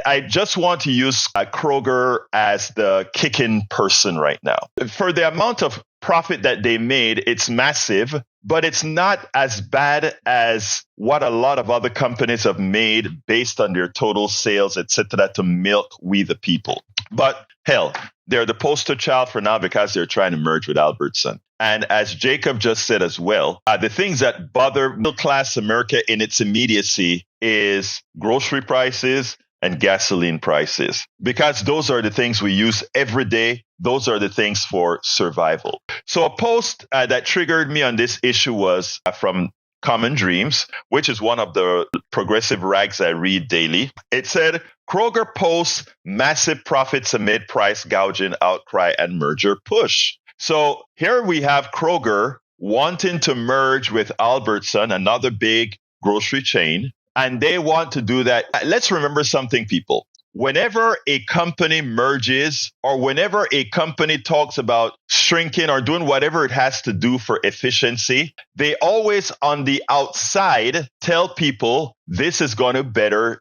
I just want to use Kroger as the kicking person right now. For the amount of profit that they made, it's massive, but it's not as bad as what a lot of other companies have made based on their total sales, etc., to milk we the people. But hell, they're the poster child for now because they're trying to merge with Albertson. And as Jacob just said as well, the things that bother middle-class America in its immediacy is grocery prices and gasoline prices, because those are the things we use every day. Those are the things for survival. So a post that triggered me on this issue was from Common Dreams, which is one of the progressive rags I read daily. It said, Kroger posts massive profits amid price gouging, outcry, and merger push. So here we have Kroger wanting to merge with Albertson, another big grocery chain, and they want to do that. Let's remember something, people. Whenever a company merges or whenever a company talks about shrinking or doing whatever it has to do for efficiency, they always on the outside tell people this is going to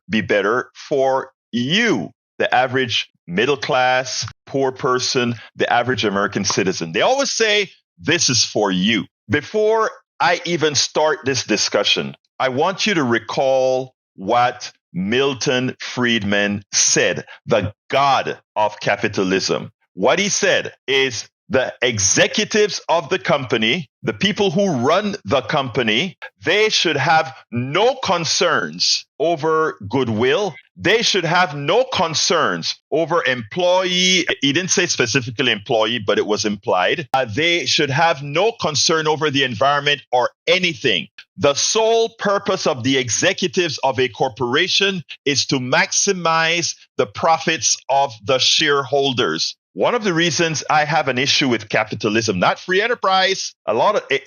be better for you, the average middle class, poor person, the average American citizen. They always say this is for you. Before I even start this discussion, I want you to recall what Milton Friedman said, the god of capitalism. What he said is the executives of the company, the people who run the company, they should have no concerns over goodwill. They should have no concerns over employee. He didn't say specifically employee, but it was implied. They should have no concern over the environment or anything. The sole purpose of the executives of a corporation is to maximize the profits of the shareholders. One of the reasons I have an issue with capitalism, not free enterprise.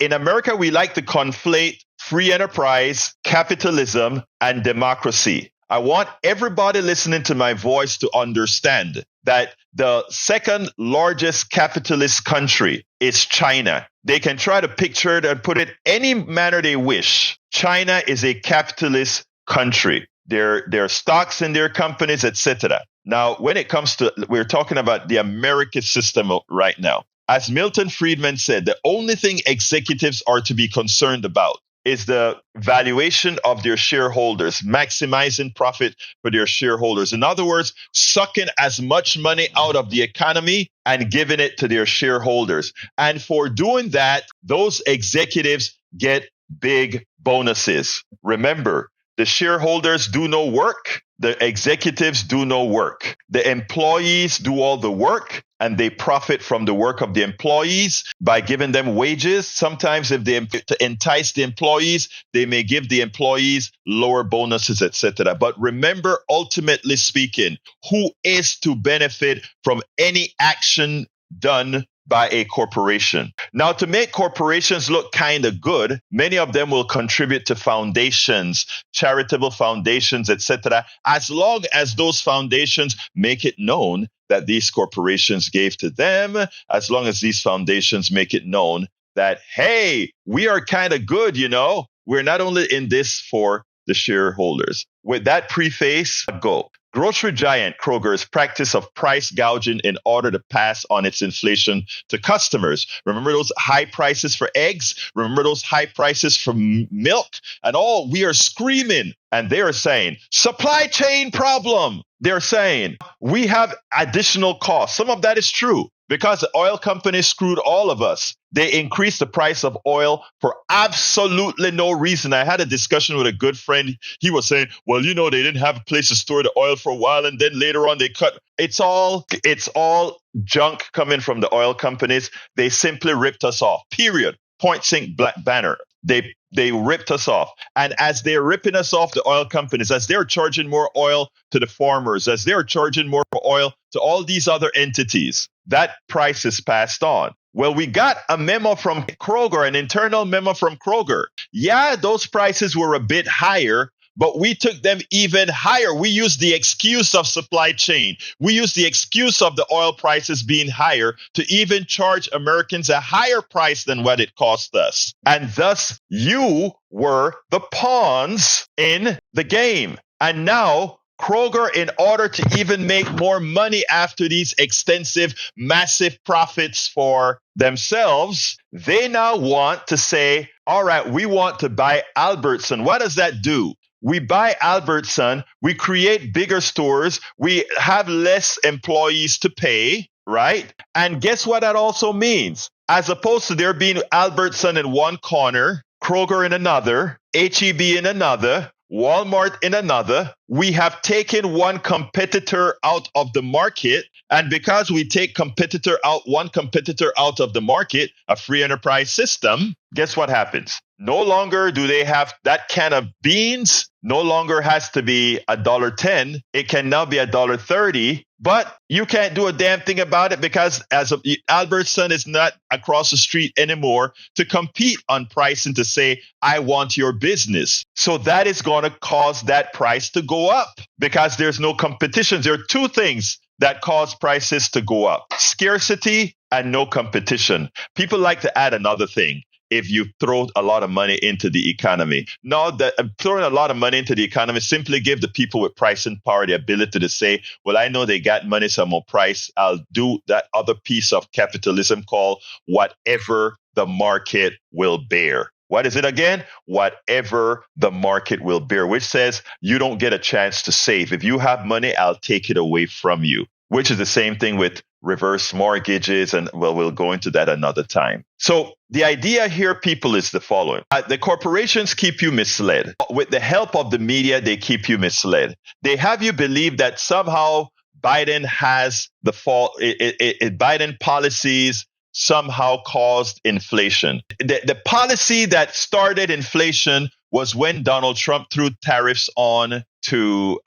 In America, we like to conflate free enterprise, capitalism, and democracy. I want everybody listening to my voice to understand that the second largest capitalist country is China. They can try to picture it and put it any manner they wish. China is a capitalist country. There are stocks in their companies, etc. Now, when it comes to, we're talking about the American system right now. As Milton Friedman said, the only thing executives are to be concerned about is the valuation of their shareholders, maximizing profit for their shareholders. In other words, sucking as much money out of the economy and giving it to their shareholders. And for doing that, those executives get big bonuses. Remember, the shareholders do no work. The executives do no work. The employees do all the work, and they profit from the work of the employees by giving them wages. Sometimes if they to entice the employees, they may give the employees lower bonuses, etc. But remember, ultimately speaking, who is to benefit from any action done by a corporation? Now, to make corporations look kind of good, many of them will contribute to foundations, charitable foundations, etc., as long as those foundations make it known that these corporations gave to them, as long as these foundations make it known that, hey, we are kind of good, you know. We're not only in this for the shareholders. With that preface, go. Grocery giant Kroger's practice of price gouging in order to pass on its inflation to customers. Remember those high prices for eggs? Remember those high prices for milk? And all, we are screaming. And they are saying, supply chain problem. They're saying, we have additional costs. Some of that is true because the oil companies screwed all of us. They increased the price of oil for absolutely no reason. I had a discussion with a good friend. He was saying, well, you know, they didn't have a place to store the oil for a while, and then later on they cut. It's all junk coming from the oil companies. They simply ripped us off, period. Point sink banner. They ripped us off. And as they're ripping us off, the oil companies, as they're charging more oil to the farmers, as they're charging more oil to all these other entities, that price is passed on. Well, we got a memo from Kroger, an internal memo from Kroger. Yeah, those prices were a bit higher, but we took them even higher. We used the excuse of supply chain. We used the excuse of the oil prices being higher to even charge Americans a higher price than what it cost us. And thus, you were the pawns in the game. And now Kroger, in order to even make more money after these extensive, massive profits for themselves, they now want to say, all right, we want to buy Albertson. What does that do? We buy Albertson, we create bigger stores, we have less employees to pay, right? And guess what that also means? As opposed to there being Albertson in one corner, Kroger in another, H-E-B in another, Walmart in another, we have taken one competitor out of the market. And because we take one competitor out of the market, a free enterprise system, guess what happens? No longer do they have that can of beans, no longer has to be $1.10. It can now be $1.30. But you can't do a damn thing about it because Albertson is not across the street anymore to compete on price and to say, I want your business. So that is going to cause that price to go up because there's no competition. There are two things that cause prices to go up: scarcity and no competition. People like to add another thing. If you throw a lot of money into the economy. No, throwing a lot of money into the economy simply give the people with pricing power the ability to say, well, I know they got money, so I'm going to price. I'll do that other piece of capitalism called whatever the market will bear. What is it again? Whatever the market will bear, which says you don't get a chance to save. If you have money, I'll take it away from you, which is the same thing with reverse mortgages. And well, we'll go into that another time. So the idea here, people, is the following. The corporations keep you misled. With the help of the media, they keep you misled. They have you believe that somehow Biden has the fault. Biden policies somehow caused inflation. The policy that started inflation was when Donald Trump threw tariffs on to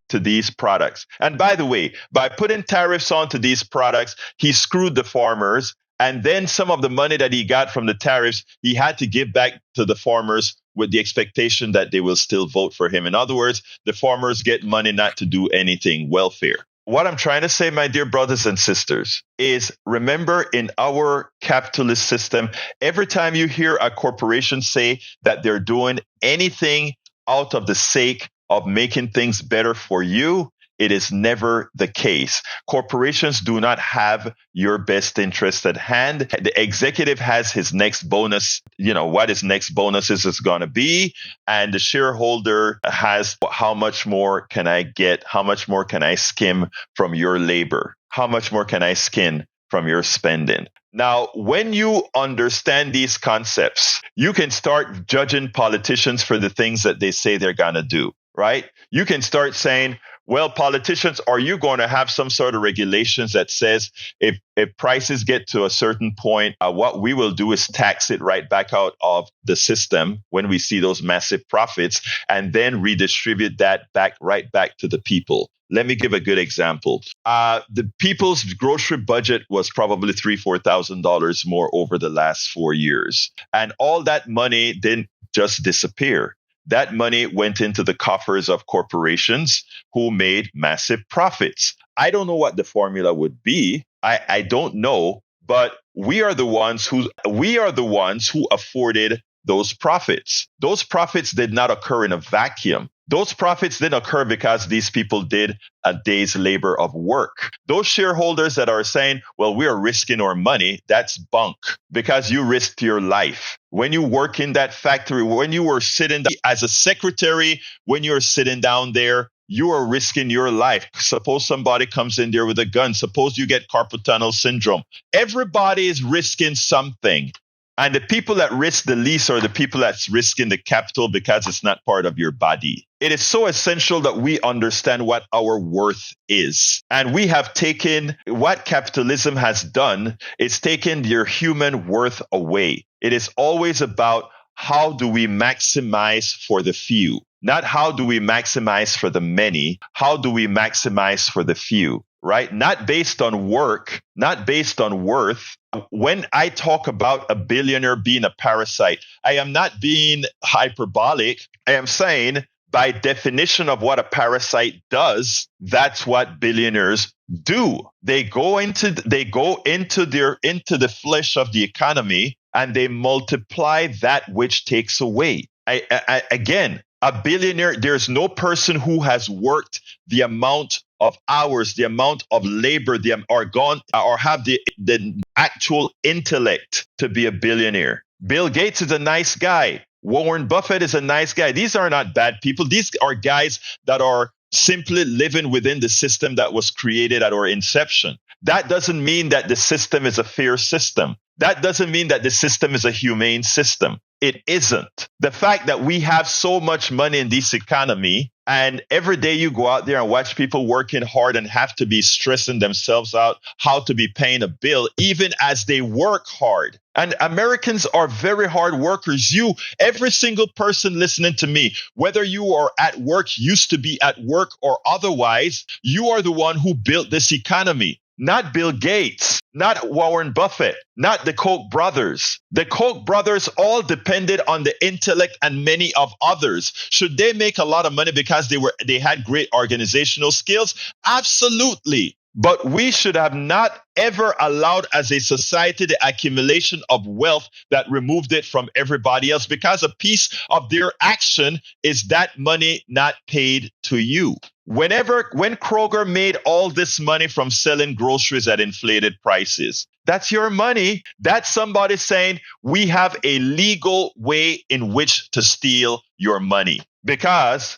these products. And by the way, by putting tariffs onto these products, he screwed the farmers. And then some of the money that he got from the tariffs, he had to give back to the farmers with the expectation that they will still vote for him. In other words, the farmers get money not to do anything, welfare. What I'm trying to say, my dear brothers and sisters, is remember, in our capitalist system, every time you hear a corporation say that they're doing anything out of the sake of making things better for you, it is never the case. Corporations do not have your best interest at hand. The executive has his next bonus, what his next bonus is going to be. And the shareholder has, how much more can I get? How much more can I skim from your labor? How much more can I skim from your spending? Now, when you understand these concepts, you can start judging politicians for the things that they say they're going to do, right? You can start saying, well, politicians, are you going to have some sort of regulations that says if prices get to a certain point, what we will do is tax it right back out of the system when we see those massive profits, and then redistribute that right back to the people? Let me give a good example. The people's grocery budget was probably $3,000-$4,000 more over the last 4 years. And all that money didn't just disappear. That money went into the coffers of corporations who made massive profits. I don't know what the formula would be. I don't know, but we are the ones who afforded those profits. Those profits did not occur in a vacuum. Those profits didn't occur because these people did a day's labor of work. Those shareholders that are saying, well, we are risking our money, that's bunk, because you risked your life. When you work in that factory, when you were sitting as a secretary, when you're sitting down there, you are risking your life. Suppose somebody comes in there with a gun. Suppose you get carpal tunnel syndrome. Everybody is risking something. And the people that risk the least are the people that's risking the capital because it's not part of your body. It is so essential that we understand what our worth is. And we have taken what capitalism has done. It's taken your human worth away. It is always about how do we maximize for the few, not how do we maximize for the many. How do we maximize for the few? Right? Not based on work, not based on worth. When I talk about a billionaire being a parasite, I am not being hyperbolic. I am saying, by definition of what a parasite does, that's what billionaires do. They go into the flesh of the economy and they multiply that which takes away. Again, A billionaire, there's no person who has worked the amount of hours, the amount of labor, or have the actual intellect to be a billionaire. Bill Gates is a nice guy. Warren Buffett is a nice guy. These are not bad people. These are guys that are simply living within the system that was created at our inception. That doesn't mean that the system is a fair system. That doesn't mean that the system is a humane system. It isn't. The fact that we have so much money in this economy, and every day you go out there and watch people working hard and have to be stressing themselves out how to be paying a bill, even as they work hard. And Americans are very hard workers. Every single person listening to me, whether you are at work, used to be at work, or otherwise, you are the one who built this economy. Not Bill Gates, not Warren Buffett, not the Koch brothers. The Koch brothers all depended on the intellect and many of others. Should they make a lot of money because they had great organizational skills? Absolutely. But we should have not ever allowed as a society the accumulation of wealth that removed it from everybody else, because a piece of their action is that money not paid to you. When Kroger made all this money from selling groceries at inflated prices, that's your money. That's somebody saying we have a legal way in which to steal your money. Because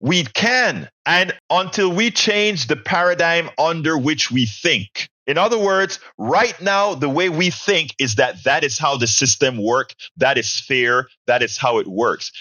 we can. And until we change the paradigm under which we think. In other words, right now, the way we think is that is how the system works. That is fair. That is how it works.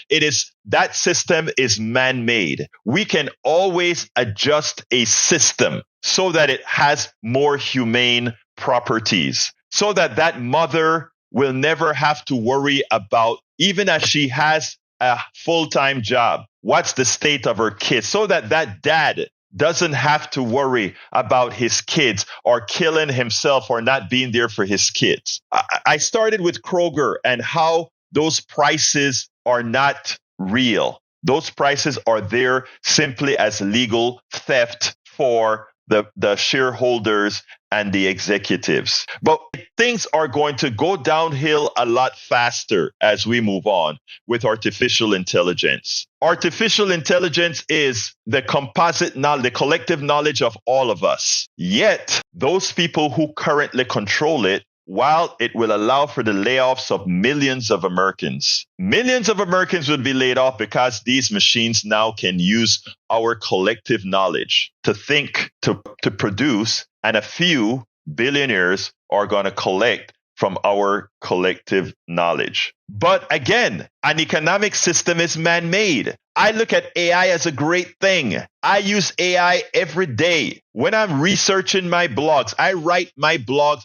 That system is man-made. We can always adjust a system so that it has more humane properties, so that mother will never have to worry about, even as she has a full-time job, what's the state of her kids, so that dad doesn't have to worry about his kids or killing himself or not being there for his kids. I started with Kroger and how those prices are not real. Those prices are there simply as legal theft for the shareholders and the executives. But things are going to go downhill a lot faster as we move on with artificial intelligence. Artificial intelligence is the composite knowledge, the collective knowledge of all of us. Yet, those people who currently control it, while it will allow for the layoffs of millions of Americans would be laid off because these machines now can use our collective knowledge to think, to produce, and a few billionaires are going to collect from our collective knowledge. But again, an economic system is man-made. I look at AI as a great thing. I use AI every day. When I'm researching my blogs, I write my blogs.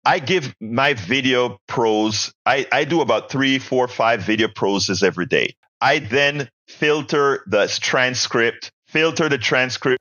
I give my video prose. I do about 3, 4, 5 video proses every day. I then filter the transcript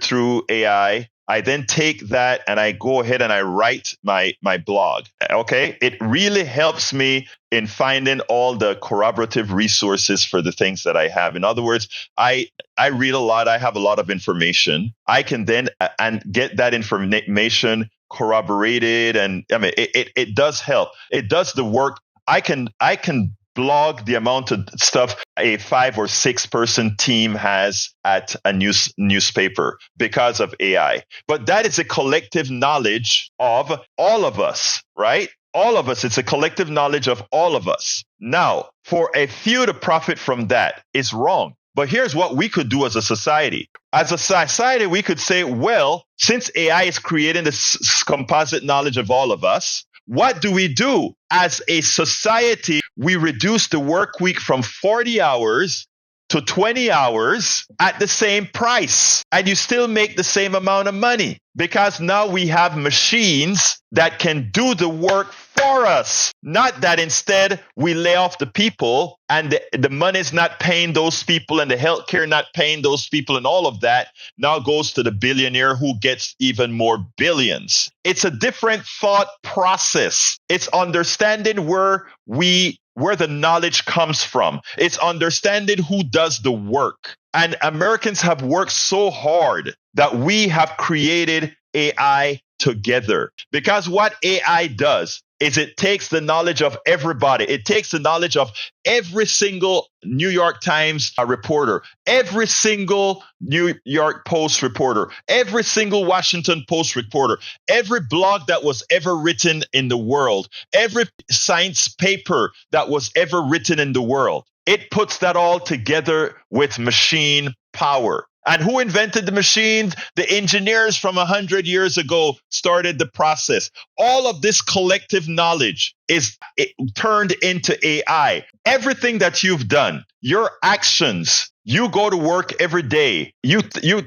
through AI. I then take that and I go ahead and I write my blog. Okay. It really helps me in finding all the corroborative resources for the things that I have. In other words, I read a lot. I have a lot of information. I can then and get that information corroborated. And I mean, it does help. It does the work. I can blog the amount of stuff a 5 or 6 person team has at a newspaper because of AI. But that is a collective knowledge of all of us, right? All of us. It's a collective knowledge of all of us. Now, for a few to profit from that is wrong. But here's what we could do as a society. As a society, we could say, well, since AI is creating this composite knowledge of all of us, what do we do? As a society, we reduce the work week from 40 hours to 20 hours at the same price. And you still make the same amount of money because now we have machines that can do the work for us. Not that instead we lay off the people and the money's not paying those people and the healthcare not paying those people and all of that now goes to the billionaire who gets even more billions. It's a different thought process. It's understanding where the knowledge comes from. It's understanding who does the work. And Americans have worked so hard that we have created AI together. Because what AI does, is it takes the knowledge of everybody. It takes the knowledge of every single New York Times reporter, every single New York Post reporter, every single Washington Post reporter, every blog that was ever written in the world, every science paper that was ever written in the world. It puts that all together with machine power. And who invented the machines? The engineers from 100 years ago started the process. All of this collective knowledge is turned into AI. Everything that you've done, your actions, you go to work every day. You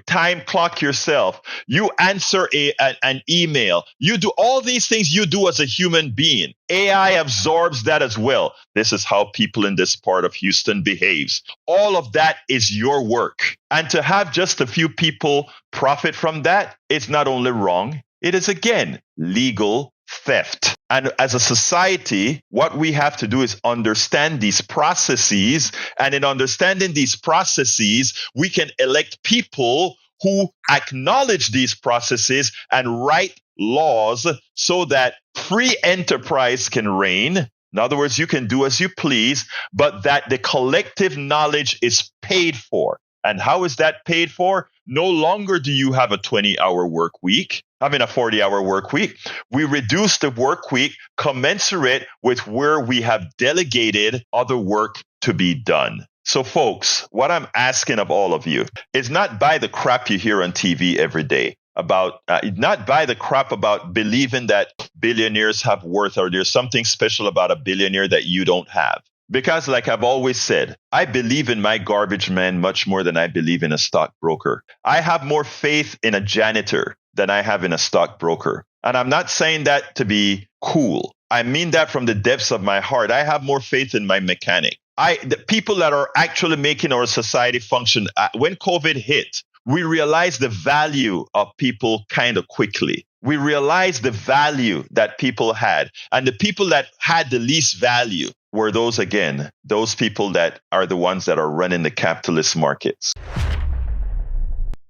time clock yourself. You answer an email. You do all these things you do as a human being. AI absorbs that as well. This is how people in this part of Houston behaves. All of that is your work. And to have just a few people profit from that, it's not only wrong, it is again legal theft. And as a society, what we have to do is understand these processes. And in understanding these processes, we can elect people who acknowledge these processes and write laws so that free enterprise can reign. In other words, you can do as you please, but that the collective knowledge is paid for. And how is that paid for? No longer do you have a 20-hour work week. A 40-hour work week. We reduce the work week commensurate with where we have delegated other work to be done. So folks, what I'm asking of all of you is not buy the crap you hear on TV every day about, not buy the crap about believing that billionaires have worth or there's something special about a billionaire that you don't have. Because like I've always said, I believe in my garbage man much more than I believe in a stockbroker. I have more faith in a janitor than I have in a stockbroker. And I'm not saying that to be cool. I mean that from the depths of my heart. I have more faith in my mechanic. The people that are actually making our society function, when COVID hit, we realized the value of people kind of quickly. We realized the value that people had. And the people that had the least value were those people that are the ones that are running the capitalist markets.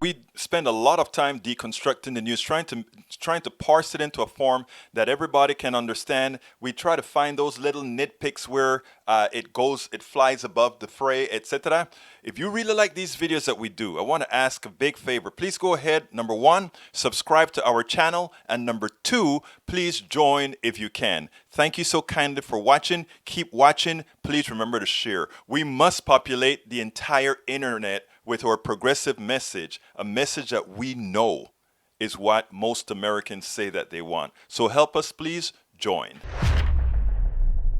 We spend a lot of time deconstructing the news, trying to parse it into a form that everybody can understand. We try to find those little nitpicks where it flies above the fray, etc. If you really like these videos that we do, I want to ask a big favor. Please go ahead. Number one, subscribe to our channel. And number two, please join if you can. Thank you so kindly for watching. Keep watching. Please remember to share. We must populate the entire internet with our progressive message, a message that we know is what most Americans say that they want. So help us, please join.